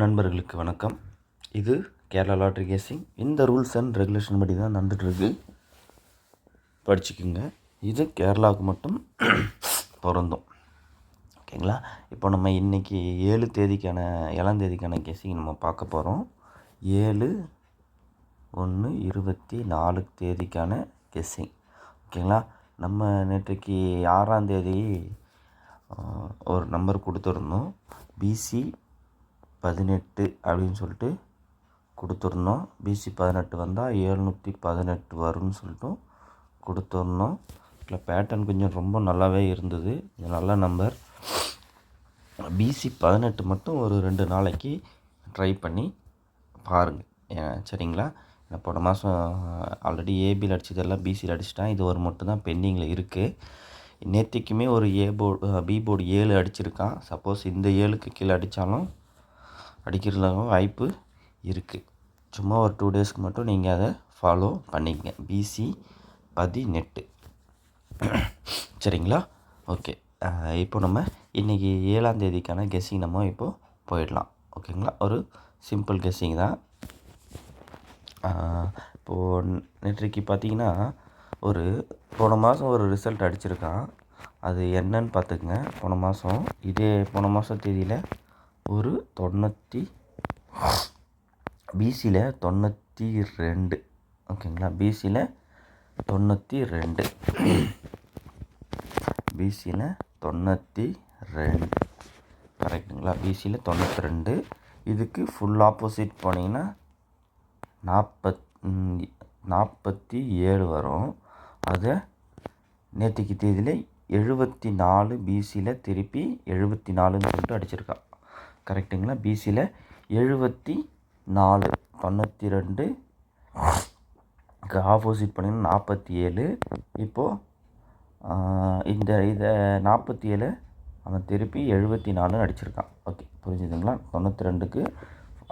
நண்பர்களுக்கு வணக்கம். இது கேரளா லாட்ரி கேசிங். இந்த ரூல்ஸ் அண்ட் ரெகுலேஷன் படி தான் நடந்துகிட்ருக்கு. படிச்சுக்குங்க. இது கேரளாவுக்கு மட்டும் பொருந்தும். ஓகேங்களா? இப்போ நம்ம இன்றைக்கி 7 தேதிக்கான கேசிங் நம்ம பார்க்க போகிறோம். 7/1/24 தேதிக்கான கெஸ்ஸிங். ஓகேங்களா? நம்ம நேற்றைக்கு 6ஆம் தேதி ஒரு நம்பர் கொடுத்துருந்தோம். BC 18 அப்படின்னு சொல்லிட்டு கொடுத்துருந்தோம். BC 18 வந்தால் 718 வரும்னு சொல்லிட்டு கொடுத்துருந்தோம். இல்லை, பேட்டர்ன் கொஞ்சம் ரொம்ப நல்லாவே இருந்தது. இது நல்ல நம்பர். BC 18 மட்டும் ஒரு 2 நாளைக்கு ட்ரை பண்ணி பாருங்கள். சரிங்களா? போன மாதம் ஆல்ரெடி ஏபியில் அடித்ததெல்லாம் BCயில் அடிச்சிட்டேன். இது ஒரு மட்டும் தான் பெண்டிங்கில் இருக்குது. நேற்றுக்குமே ஒரு பி போர்டு 7 அடிச்சிருக்கான். சப்போஸ் இந்த 7க்கு கீழே அடித்தாலும் அடிக்கிறதுல வாய்ப்பு இருக்குது. சும்மா ஒரு 2 டேஸ்க்கு மட்டும் நீங்கள் அதை ஃபாலோ பண்ணிக்கங்க. BC 18. சரிங்களா? ஓகே. இப்போ நம்ம இன்றைக்கி 7ஆம் தேதிக்கான கெஸ்ஸிங் நம்ம இப்போது போயிடலாம். ஓகேங்களா? ஒரு சிம்பிள் கெஸ்ஸிங் தான். இப்போது நேற்றைக்கு பார்த்தீங்கன்னா போன மாதம் ஒரு ரிசல்ட் அடிச்சிருக்கான். அது என்னன்னு பார்த்துக்குங்க. போன மாதம் தேதியில் ஒரு BCயில் 92. ஓகேங்களா? BCயில் 92. BCயில் 92. கரெக்டுங்களா? BCயில் 92. இதுக்கு ஃபுல் ஆப்போசிட் போனீங்கன்னா 47 வரும். அதை நேற்றுக்கு தேதியில் 74 BCயில் திருப்பி 74ன்னு சொல்லிட்டு அடிச்சிருக்கான். கரெக்டுங்களா? BCயில் 74, 92 ஆப்போசிட் பண்ணிங்கன்னா 47. இப்போது இதை 47 அவன் திருப்பி 74 அடிச்சிருக்கான். ஓகே, புரிஞ்சுதுங்களா? 92க்கு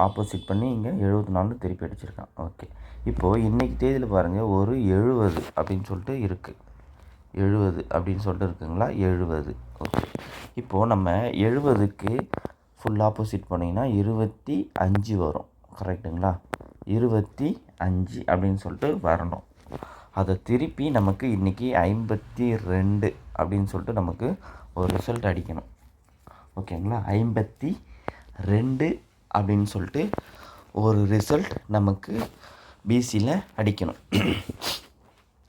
ஆப்போசிட் பண்ணி இங்கே 74 திருப்பி அடிச்சிருக்கான். ஓகே, இப்போது இன்றைக்கி தேதியில் பாருங்கள், ஒரு 70 அப்படின்னு சொல்லிட்டு இருக்குது. 70 அப்படின்னு சொல்லிட்டு இருக்குங்களா? 70. ஓகே, இப்போது நம்ம 70க்கு ஃபுல் ஆப்போசிட் பண்ணிங்கன்னா 25 வரும். கரெக்டுங்களா? 25 அப்படின்னு சொல்லிட்டு வரணும். அதை திருப்பி நமக்கு இன்றைக்கி 52 அப்படின்னு சொல்லிட்டு நமக்கு ஒரு ரிசல்ட் அடிக்கணும். ஓகேங்களா? 52 அப்படின்னு சொல்லிட்டு ஒரு ரிசல்ட் நமக்கு BCயில் அடிக்கணும்.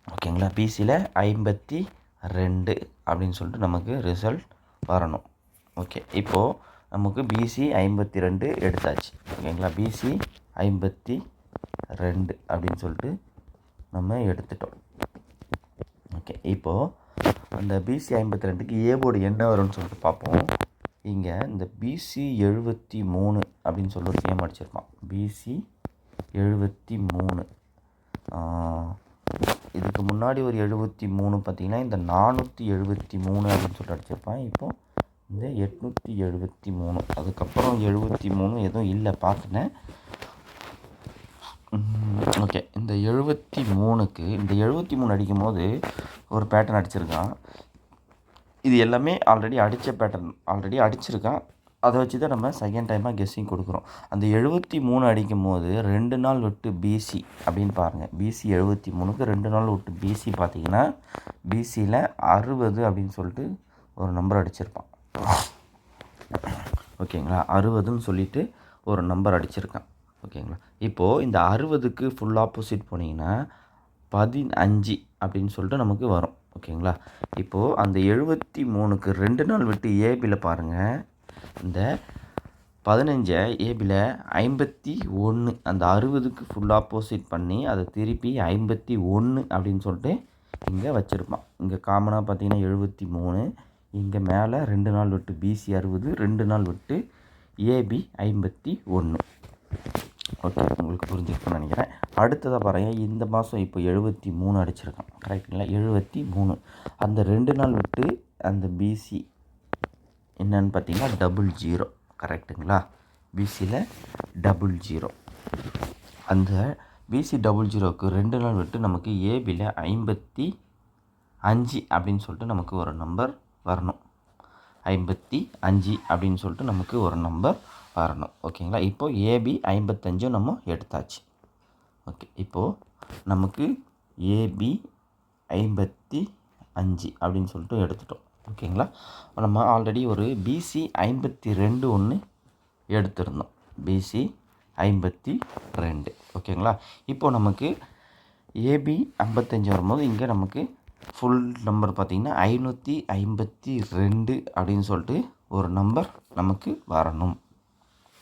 ஓகேங்களா? BCயில் 52 அப்படின்னு சொல்லிட்டு நமக்கு ரிசல்ட் வரணும். ஓகே, இப்போது நமக்கு BC 52 எடுத்தாச்சு. ஓகேங்களா? BC 52 அப்படின்னு சொல்லிட்டு நம்ம எடுத்துட்டோம். ஓகே, இப்போது அந்த BC 52க்கு ஏ போர்டு என்ன வரும்னு சொல்லிட்டு பார்ப்போம். இங்கே இந்த BC 73 அப்படின்னு சொல்லி ஒரு நேம் அடிச்சிருப்பான். BC 73. இதுக்கு முன்னாடி ஒரு 73 பார்த்திங்கன்னா இந்த 473 அப்படின்னு சொல்லிட்டு அடிச்சிருப்பான். இப்போது இந்த 873. அதுக்கப்புறம் 73 எதுவும் இல்லை, பார்த்துனேன். ஓகே, இந்த 73க்கு இந்த 73 அடிக்கும் போது ஒரு பேட்டர்ன் அடிச்சிருக்கான். இது எல்லாமே ஆல்ரெடி அடிச்சிருக்கான். அதை வச்சு தான் நம்ம செகண்ட் டைமாக கெஸ்ஸிங் கொடுக்குறோம். அந்த 73 அடிக்கும் போது 2 நாள் விட்டு BC அப்படின்னு பாருங்கள். BC 73க்கு 2 நாள் விட்டு BC பார்த்திங்கன்னா BCயில் 60 அப்படின்னு சொல்லிட்டு ஒரு நம்பர் அடிச்சிருப்பான். ஓகேங்களா? 60ன்னு சொல்லிட்டு ஒரு நம்பர் அடிச்சிருக்கான். ஓகேங்களா? இப்போது இந்த 60க்கு ஃபுல் ஆப்போசிட் போனீங்கன்னா 15 அப்படின்னு சொல்லிட்டு நமக்கு வரும். ஓகேங்களா? இப்போது அந்த 73க்கு 2 நாள் விட்டு ஏபியில் பாருங்கள். இந்த 15 ஏபியில் 51, அந்த 60க்கு ஃபுல் ஆப்போசிட் பண்ணி அதை திருப்பி 51 அப்படின்னு சொல்லிட்டு இங்கே வச்சுருப்பான். இங்கே காமனாக பார்த்தீங்கன்னா 73. இங்கே மேலே 2 நாள் விட்டு BC 60, 2 நாள் விட்டு AB 51. ஓகே, உங்களுக்கு புரிஞ்சுக்கணும்னு நினைக்கிறேன். அடுத்ததாக பாருங்கள், இந்த மாதம் இப்போ 73 அடிச்சிருக்கான். கரெக்டுங்களா? 73. அந்த 2 நாள் விட்டு அந்த BC என்னன்னு பார்த்தீங்கன்னா 00. கரெக்டுங்களா? BCயில் 00. அந்த BC 00க்கு 2 நாள் விட்டு நமக்கு ஏபியில் 55 அப்படின்னு சொல்லிட்டு நமக்கு ஒரு நம்பர் வரணும். 55 அப்படின்னு சொல்லிட்டு நமக்கு ஒரு நம்பர் வரணும். ஓகேங்களா. இப்போது ஏபி 55 நம்ம எடுத்தாச்சு. ஓகே, இப்போது நமக்கு ஏபி 55 அப்படின்னு சொல்லிட்டு எடுத்துட்டோம். ஓகேங்களா. நம்ம ஆல்ரெடி ஒரு பிசி 52 ஒன்று எடுத்திருந்தோம். பிசி 52. ஓகேங்களா. இப்போது நமக்கு ஏபி 55 வரும்போது இங்கே நமக்கு ஃபுல் நம்பர் பார்த்திங்கன்னா 552 அப்படின்னு சொல்லிட்டு ஒரு நம்பர் நமக்கு வரணும்.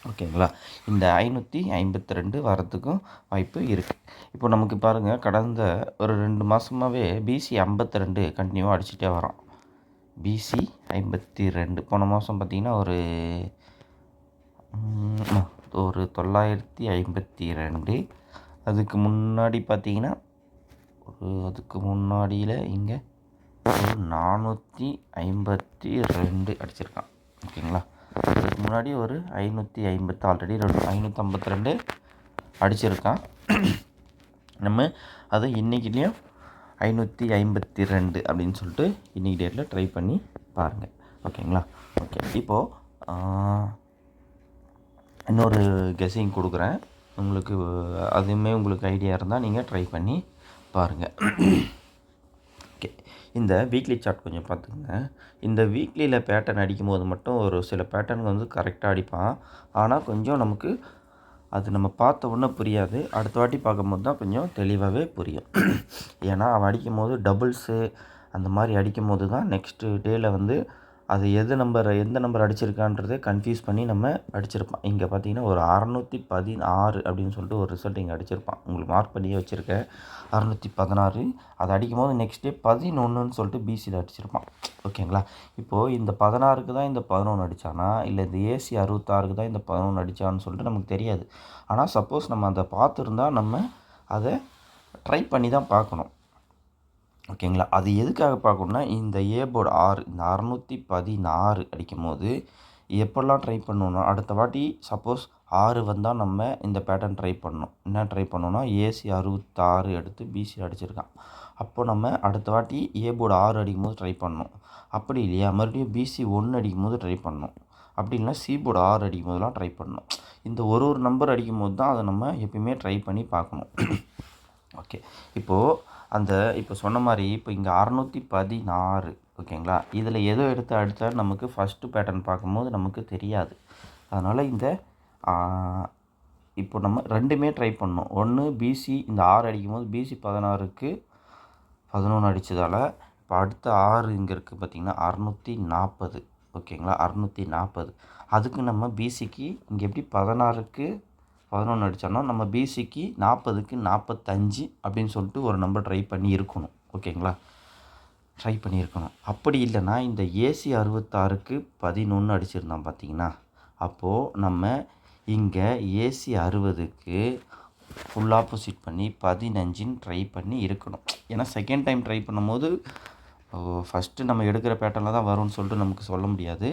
ஓகேங்களா. இந்த 552 வரத்துக்கும் வாய்ப்பு இருக்குது. இப்போ நமக்கு பாருங்கள், கடந்த ஒரு 2 மாதமாகவே பிசி 52 கண்டினியூவாக அடிச்சுட்டே வரோம். பிசி 52 போன மாதம் பார்த்திங்கன்னா ஒரு 952. அதுக்கு முன்னாடி பார்த்திங்கன்னா அதுக்கு முன்னாடியில் இங்கே ஒரு 452 அடிச்சிருக்கான். ஓகேங்களா. அதுக்கு முன்னாடி ஒரு 550 ஆல்ரெடி 552 அடிச்சிருக்கான். நம்ம அதை இன்றைக்கிலையும் 552 அப்படின்னு சொல்லிட்டு இன்றைக்கி டேட்டில் ட்ரை பண்ணி பாருங்கள். ஓகேங்களா. ஓகே, இப்போது இன்னொரு கெஸ்ஸிங் கொடுக்குறேன் உங்களுக்கு. அதுவுமே உங்களுக்கு ஐடியா இருந்தால் நீங்கள் ட்ரை பண்ணி பாருங்கள். ஓகே, இந்த வீக்லி சார்ட் கொஞ்சம் பார்த்துக்குங்க. இந்த வீக்லியில் பேட்டர்ன் அடிக்கும்போது மட்டும் ஒரு சில பேட்டர்ன் வந்து கரெக்டாக அடிப்பான். ஆனால் கொஞ்சம் நமக்கு அது நம்ம பார்த்த உடனே புரியாது. அடுத்த வாட்டி பார்க்கும்போது தான் கொஞ்சம் தெளிவாகவே புரியும். ஏன்னா அவன் அடிக்கும்போது டபுள்ஸு அந்த மாதிரி அடிக்கும்போது தான் நெக்ஸ்ட்டு டேயில் வந்து அது எந்த நம்பர் அடிச்சிருக்கான்றதே கன்ஃபியூஸ் பண்ணி நம்ம அடிச்சிருப்பான். இங்கே பார்த்தீங்கன்னா ஒரு 616 அப்படின்னு சொல்லிட்டு ஒரு ரிசல்ட் இங்கே அடிச்சிருப்பான். உங்களுக்கு மார்க் பண்ணியே வச்சுருக்கேன். 616 அது அடிக்கும்போது நெக்ஸ்ட் டே 11ன்னு சொல்லிட்டு பிசியில் அடிச்சிருப்பான். ஓகேங்களா. இப்போது இந்த 16க்கு தான் இந்த 11 அடித்தானா, இல்லை இந்த ஏசி 66க்கு தான் இந்த 11 அடித்தான்னு சொல்லிட்டு நமக்கு தெரியாது. ஆனால் சப்போஸ் நம்ம அதை பார்த்துருந்தா நம்ம அதை ட்ரை பண்ணி தான் பார்க்கணும். ஓகேங்களா. அது எதுக்காக பார்க்கணுன்னா, இந்த ஏ போர்டு 6 இந்த 616 அடிக்கும் போது எப்படிலாம் ட்ரை பண்ணணுன்னா, அடுத்த வாட்டி சப்போஸ் 6 வந்தால் நம்ம இந்த பேட்டர்ன் ட்ரை பண்ணணும். என்ன ட்ரை பண்ணணுன்னா, ஏசி 66 எடுத்து பிசி அடிச்சிருக்கான். அப்போ நம்ம அடுத்த வாட்டி ஏ போர்டு 6 அடிக்கும் போது ட்ரை பண்ணணும். அப்படி இல்லையா, மறுபடியும் பிசி 1 அடிக்கும் போது ட்ரை பண்ணணும். அப்படி இல்லைனா சி போர்டு 6 அடிக்கும் போதெல்லாம் ட்ரை பண்ணணும். இந்த ஒரு நம்பர் அடிக்கும் போது தான் அதை நம்ம எப்பயுமே ட்ரை பண்ணி பார்க்கணும். ஓகே, இப்போ சொன்ன மாதிரி இப்போ இங்கே 616. ஓகேங்களா. இதில் எதோ எடுத்து அடித்தால் நமக்கு ஃபஸ்ட்டு பேட்டர்ன் பார்க்கும்போது நமக்கு தெரியாது. அதனால் இப்போ நம்ம ரெண்டுமே ட்ரை பண்ணோம். ஒன்று பிசி இந்த 6 அடிக்கும்போது பிசி 16க்கு 11 அடித்ததால் இப்போ அடுத்த 6 இங்கே இருக்குது பார்த்திங்கன்னா 640. ஓகேங்களா. 640 அதுக்கு நம்ம பிசிக்கு இங்கே எப்படி 16க்கு 11 அடித்தோன்னா நம்ம பிசிக்கு 40க்கு 45 அப்படின்னு சொல்லிட்டு ஒரு நம்பர் ட்ரை பண்ணி இருக்கணும். ஓகேங்களா. ட்ரை பண்ணியிருக்கணும். அப்படி இல்லைன்னா இந்த ஏசி 66க்கு 11 அடிச்சிருந்தோம் பார்த்திங்கன்னா, அப்போது நம்ம இங்கே ஏசி 60க்கு ஃபுல் ஆப்போசிட் பண்ணி 15ன்னு ட்ரை பண்ணி இருக்கணும். ஏன்னா செகண்ட் டைம் ட்ரை பண்ணும்போது ஃபஸ்ட்டு நம்ம எடுக்கிற பேட்டர்னில் தான் வரும்னு சொல்லிட்டு நமக்கு சொல்ல முடியாது.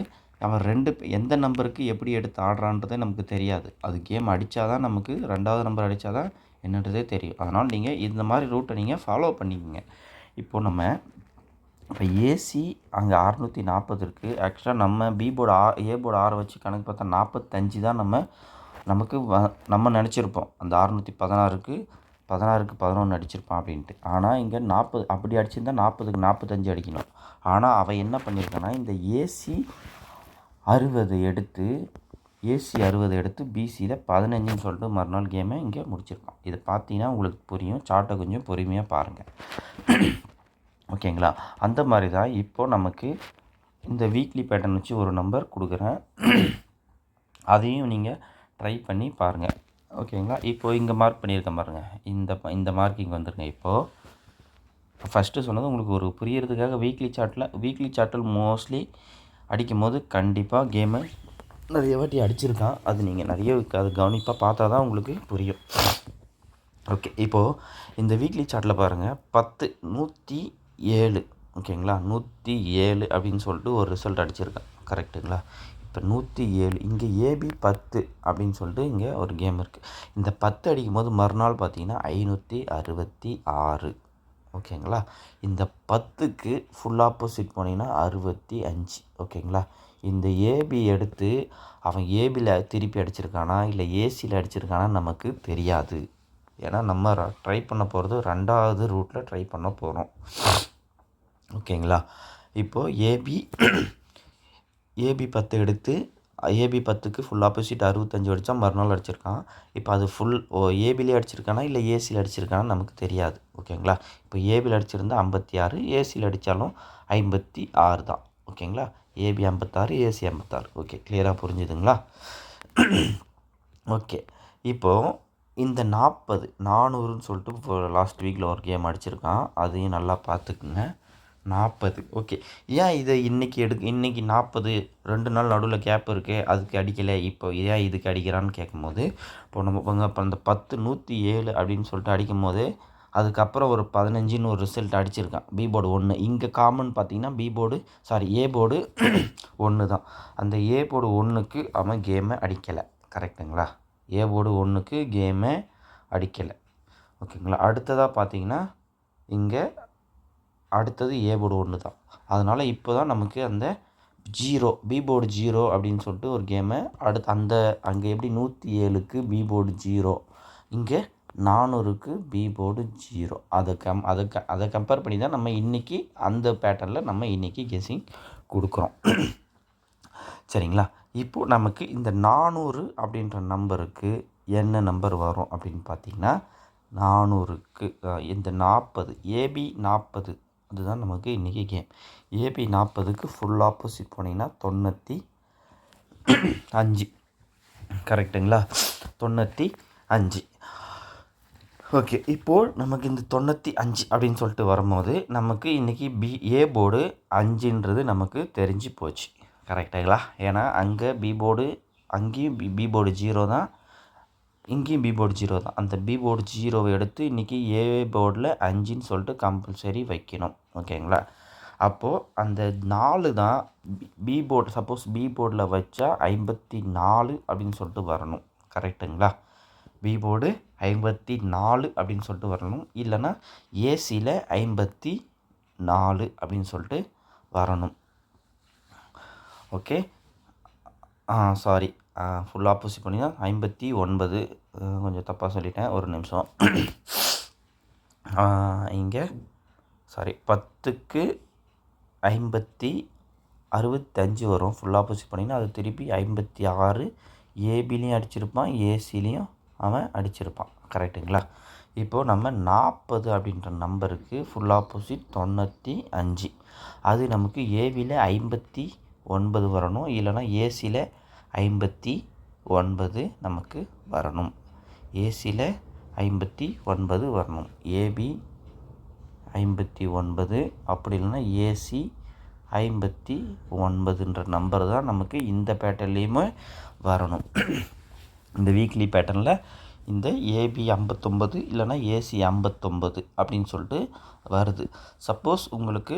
அவன் எந்த நம்பருக்கு எப்படி எடுத்து ஆடுறான்றதே நமக்கு தெரியாது. அது கேம் அடித்தா தான் நமக்கு 2வது நம்பர் அடித்தா தான் என்னன்றதே தெரியும். அதனால் நீங்கள் இந்த மாதிரி ரூட்டை நீங்கள் ஃபாலோ பண்ணிக்கோங்க. இப்போது நம்ம இப்போ ஏசி அங்கே 640 இருக்குது. ஆக்சுவலாக நம்ம பி போர்டு ஏ போர்டு 6 வச்சு கணக்கு பார்த்தா 45 தான் நம்ம நினச்சிருப்போம். அந்த 616க்கு 11 அடிச்சிருப்பான் அப்படின்ட்டு. ஆனால் இங்கே 40 அப்படி அடிச்சிருந்தால் 40க்கு 45 அடிக்கணும். ஆனால் அவன் என்ன பண்ணியிருக்கான்னா, இந்த ஏசி 60 எடுத்து பிசியில் 15ன்னு சொல்லிட்டு மறுநாள் கேமை இங்கே முடிச்சிருக்கான். இதை பார்த்தீங்கன்னா உங்களுக்கு புரியும். சார்ட்டை கொஞ்சம் பொறுமையாக பாருங்கள். ஓகேங்களா. அந்த மாதிரி தான் இப்போது நமக்கு இந்த வீக்லி பேட்டர்ன் வச்சு ஒரு நம்பர் கொடுக்குறேன். அதையும் நீங்கள் ட்ரை பண்ணி பாருங்கள். ஓகேங்களா. இப்போது இங்கே மார்க் பண்ணியிருக்கேன் பாருங்கள். இந்த மார்க்கிங் வந்துருங்க. இப்போது ஃபஸ்ட்டு சொன்னது உங்களுக்கு ஒரு புரியறதுக்காக வீக்லி சார்ட்டில் மோஸ்ட்லி அடிக்கும் போது கண்டிப்பாக கேமு நிறைய வாட்டி அடிச்சிருக்கான். அது நீங்கள் அது கவனிப்பாக பார்த்தா தான் உங்களுக்கு புரியும். ஓகே, இப்போது இந்த வீக்லி சார்ட்டில் பாருங்கள் 107. ஓகேங்களா. 107 அப்படின்னு சொல்லிட்டு ஒரு ரிசல்ட் அடிச்சிருக்கேன். கரெக்டுங்களா. இப்போ 107 இங்கே ஏபி 10 அப்படின்னு சொல்லிட்டு இங்கே ஒரு கேம் இருக்குது. இந்த 10 அடிக்கும் போது மறுநாள் பார்த்தீங்கன்னா 566. ஓகேங்களா. இந்த 10க்கு ஃபுல் ஆப்போசிட் போனீங்கன்னா 65. ஓகேங்களா. இந்த ஏபி எடுத்து அவன் ஏபியில் திருப்பி அடிச்சிருக்கானா இல்லை ஏசியில் அடிச்சிருக்கானா நமக்கு தெரியாது. ஏன்னா நம்ம ட்ரை பண்ண போகிறது 2வது ரூட்டில் ட்ரை பண்ண போகிறோம். ஓகேங்களா? இப்போது ஏபி 10 எடுத்து ஏபி 10க்கு ஃபுல் ஆப்போசிட் 65 அடித்தா மறுநாள் அடிச்சிருக்கான். இப்போ அது ஏபிலே அடிச்சிருக்கானா இல்லை ஏசியில் அடிச்சிருக்கானா நமக்கு தெரியாது. ஓகேங்களா? இப்போ ஏபியில் அடிச்சிருந்தால் 56, ஏசியில் அடித்தாலும் 56 தான். ஓகேங்களா? AB 56, AC 56. ஓகே, கிளியராக புரிஞ்சுதுங்களா? ஓகே, இப்போது இந்த 400ன்னு சொல்லிட்டு இப்போ லாஸ்ட் வீக்கில் ஒரு கேம் அடிச்சிருக்கான். அதையும் நல்லா பார்த்துக்குங்க. 40. ஓகே, ஏன் இதை இன்றைக்கி 40 2 நாள் நடுவில் கேப் இருக்குது, அதுக்கு அடிக்கலை, இப்போ ஏன் இதுக்கு அடிக்கிறான்னு கேட்கும்போது, இப்போ அந்த 10 107 அப்படின்னு சொல்லிட்டு அடிக்கும் போது அதுக்கப்புறம் ஒரு 15ன்னு ஒரு ரிசல்ட் அடிச்சிருக்கான். B board 1. இங்கே காமன் பார்த்தீங்கன்னா ஏ போர்டு 1 தான். அந்த ஏ போர்டு 1க்கு அவன் கேமை அடிக்கலை. கரெக்டுங்களா? ஏ போர்டு 1க்கு கேமை அடிக்கலை. ஓகேங்களா? அடுத்ததாக பார்த்தீங்கன்னா இங்கே அடுத்தது ஏ போர்டு 1 தான். அதனால் இப்போ தான் நமக்கு அந்த பி போர்டு 0 அப்படின்னு சொல்லிட்டு ஒரு கேமை அங்கே எப்படி 107க்கு பி போர்டு 0, இங்கே 400க்கு பி போர்டு 0. அதை கம்பேர் பண்ணி தான் நம்ம இன்றைக்கி அந்த பேட்டர்னில் நம்ம இன்றைக்கி கெஸ்ஸிங் கொடுக்குறோம். சரிங்களா? இப்போது நமக்கு இந்த 400 அப்படின்ற நம்பருக்கு என்ன நம்பர் வரும் அப்படின்னு பார்த்தீங்கன்னா, 400க்கு இந்த 40 ஏபி 40 அதுதான் நமக்கு இன்றைக்கி கேம். ஏபி 40க்கு ஃபுல் ஆப்போசிட் போனீங்கன்னா 95. கரெக்டுங்களா? 95. ஓகே, இப்போது நமக்கு இந்த 95 அப்படின்னு சொல்லிட்டு வரும்போது நமக்கு இன்றைக்கி ஏ போர்டு 5ன்றது நமக்கு தெரிஞ்சு போச்சு. கரெக்டுங்களா? ஏன்னா அங்கே அங்கேயும் பி போர்டு 0 தான், இங்கேயும் பி போர்டு 0 தான். அந்த பி போர்டு 0வை எடுத்து இன்றைக்கி ஏ போர்டில் 5ன்னு சொல்லிட்டு கம்பல்சரி வைக்கணும். ஓகேங்களா? அப்போது அந்த 4 தான் பி போர்டு. சப்போஸ் பி போர்டில் வச்சா 54 அப்படின்னு சொல்லிட்டு வரணும். கரெக்டுங்களா? பி போர்டு 54 அப்படின்னு சொல்லிட்டு வரணும். இல்லைன்னா ஏசியில் 54 அப்படின்னு சொல்லிட்டு வரணும். ஓகே, சாரி, ஃபுல் ஆப்போசிட் பண்ணிங்கன்னா 59. கொஞ்சம் தப்பாக சொல்லிட்டேன், ஒரு நிமிஷம். இங்கே 10க்கு 65 வரும். ஃபுல் ஆப்போசிட் பண்ணிங்கன்னா அது திருப்பி 56 ஏபிலையும் அடிச்சிருப்பான், ஏசிலையும் அவன் அடிச்சிருப்பான். கரெக்டுங்களா? இப்போது நம்ம 40 அப்படின்ற நம்பருக்கு ஃபுல் ஆப்போசிட் 95. அது நமக்கு ஏபியில் 59 வரணும், இல்லைனா ஏசியில் 59 நமக்கு வரணும். ஏசியில் 59 வரணும். ஏபி 59, அப்படி இல்லைன்னா ஏசி 59ன்ற நம்பர் தான் நமக்கு இந்த பேட்டர்ன்லேயுமே வரணும். இந்த வீக்லி பேட்டர்னில் இந்த ஏபி 59 இல்லைனா ஏசி 59 அப்படின்னு சொல்லிட்டு வருது. சப்போஸ் உங்களுக்கு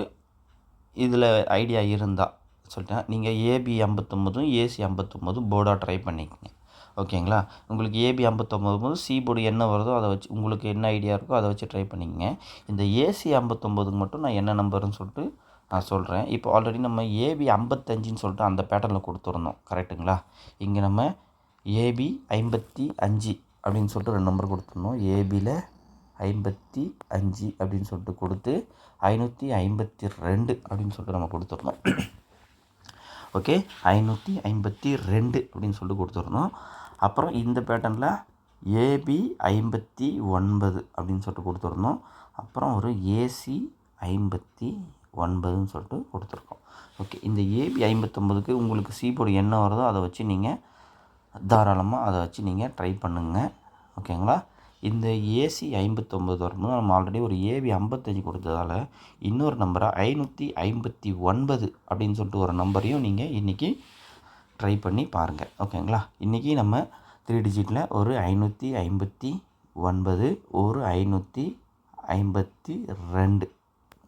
இதில் ஐடியா இருந்தால் சொல்லிட்டேன், நீங்கள் ஏபி 59 ஏசி 59 போர்டாக ட்ரை பண்ணிக்கோங்க. ஓகேங்களா? உங்களுக்கு ஏபி 59 சி போர்டு என்ன வருதோ அதை வச்சு, உங்களுக்கு என்ன ஐடியா இருக்கோ அதை வச்சு ட்ரை பண்ணிக்கங்க. இந்த ஏசி 59க்கு மட்டும் நான் என்ன நம்பருன்னு சொல்லிட்டு நான் சொல்கிறேன். இப்போ ஆல்ரெடி நம்ம ஏபி 55ன்னு சொல்லிட்டு அந்த பேட்டர்னில் கொடுத்துருந்தோம். கரெக்டுங்களா? இங்கே நம்ம ஏபி 55 அப்படின்னு சொல்லிட்டு 2 நம்பர் கொடுத்துருந்தோம். ஏபியில் 55 அப்படின்னு சொல்லிட்டு கொடுத்து 552 அப்படின்னு சொல்லிட்டு நம்ம கொடுத்துருந்தோம். ஓகே, 552 அப்படின்னு சொல்லிட்டு கொடுத்துருந்தோம். அப்புறம் இந்த பேட்டர்னில் ஏபி 59 அப்படின்னு சொல்லிட்டு கொடுத்துருந்தோம். அப்புறம் ஒரு ஏசி 59ன்னு சொல்லிட்டு கொடுத்துருக்கோம். ஓகே, இந்த ஏபி 59க்கு உங்களுக்கு சி போர்டு என்ன வருதோ அதை வச்சு நீங்கள் தாராளமாக அதை வச்சு நீங்கள் ட்ரை பண்ணுங்கள். ஓகேங்களா? இந்த ஏசி 59 வரும்போது நம்ம ஆல்ரெடி ஒரு ஏபி 55 கொடுத்ததால் இன்னொரு நம்பராக 559 அப்படின்னு சொல்லிட்டு ஒரு நம்பரையும் நீங்கள் இன்றைக்கி ட்ரை பண்ணி பாருங்கள். ஓகேங்களா? இன்றைக்கி நம்ம 3 டிஜிட்டில் ஒரு 559, ஒரு 552.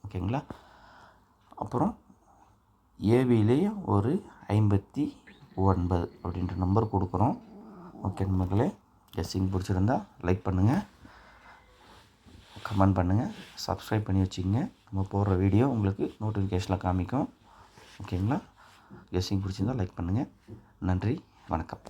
ஓகேங்களா? அப்புறம் ஏபிலேயும் ஒரு 59 அப்படின்ற நம்பர் கொடுக்குறோம். ஓகே நண்பர்களே, கெஸ்ஸிங் பிடிச்சிருந்தா லைக் பண்ணுங்கள், கமெண்ட் பண்ணுங்கள், சப்ஸ்கிரைப் பண்ணி வச்சுக்கோங்க. நம்ம போடுற வீடியோ உங்களுக்கு நோட்டிஃபிகேஷனில் காமிக்கும். ஓகேங்களா? கெஸ்ஸிங் பிடிச்சிருந்தால் லைக் பண்ணுங்கள். நன்றி, வணக்கம்.